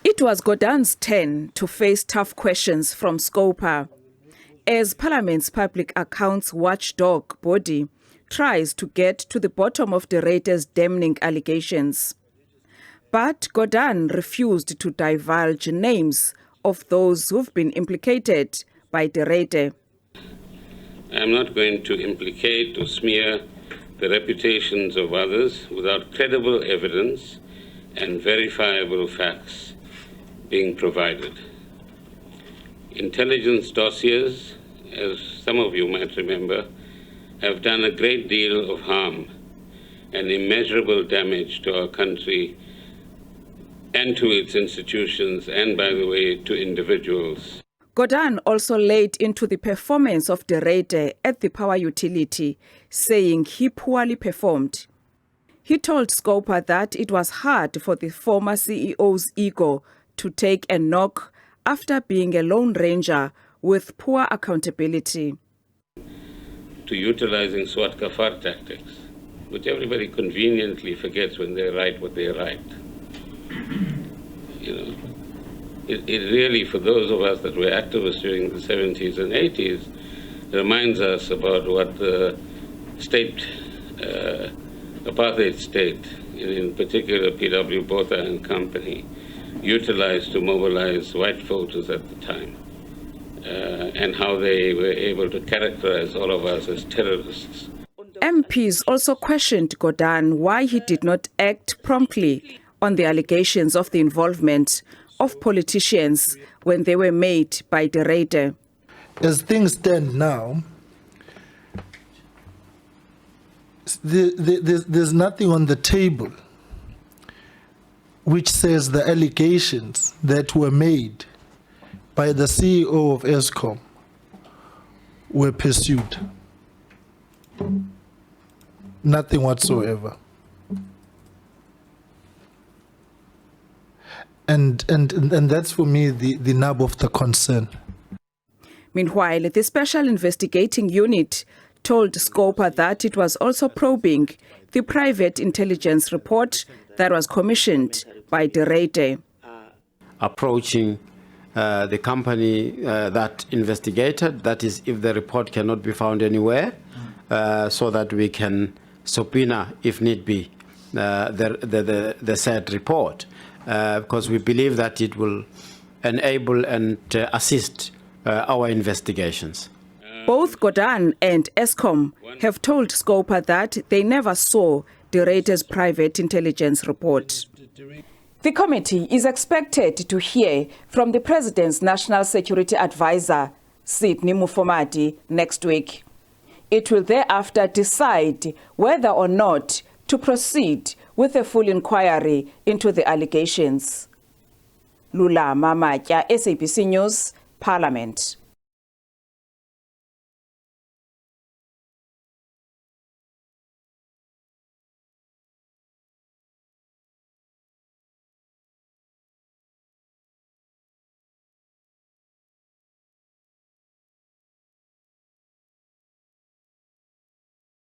It was Gordhan's turn to face tough questions from SCOPA, as Parliament's public accounts watchdog body tries to get to the bottom of the Ruyter's damning allegations. But Gordhan refused to divulge names of those who've been implicated by the Ruyter. I am not going to implicate or smear the reputations of others without credible evidence and verifiable facts being provided. Intelligence dossiers, as some of you might remember, have done a great deal of harm and immeasurable damage to our country and to its institutions and, by the way, to individuals. Gordhan also laid into the performance of the Ruyter at the power utility, saying he poorly performed. He told SCOPA that it was hard for the former CEO's ego to take a knock after being a lone ranger with poor accountability. To utilizing SWAT kafar tactics, which everybody conveniently forgets when they write what they write. You know, it really, for those of us that were activists during the 70s and 80s, reminds us about what the state, apartheid state, in particular P.W. Botha and company, utilized to mobilize white voters at the time, and how they were able to characterize all of us as terrorists. MPs also questioned Gordhan why he did not act promptly on the allegations of the involvement of politicians when they were made by the Ruyter. As things stand now, there's nothing on the table which says the allegations that were made by the CEO of Eskom were pursued. Nothing whatsoever. And that's for me the nub of the concern. Meanwhile, the Special Investigating Unit told SCOPA that it was also probing the private intelligence report that was commissioned by the Ruyter. Approaching the company that investigated, that is, if the report cannot be found anywhere, so that we can subpoena, if need be, the said report, because we believe that it will enable and assist our investigations. Both Gordhan and Eskom have told SCOPA that they never saw the Ruyter's private intelligence report. The committee is expected to hear from the President's National Security Advisor, Sidney Mufamadi, next week. It will thereafter decide whether or not to proceed with a full inquiry into the allegations. Lula Mamatya, SABC News, Parliament.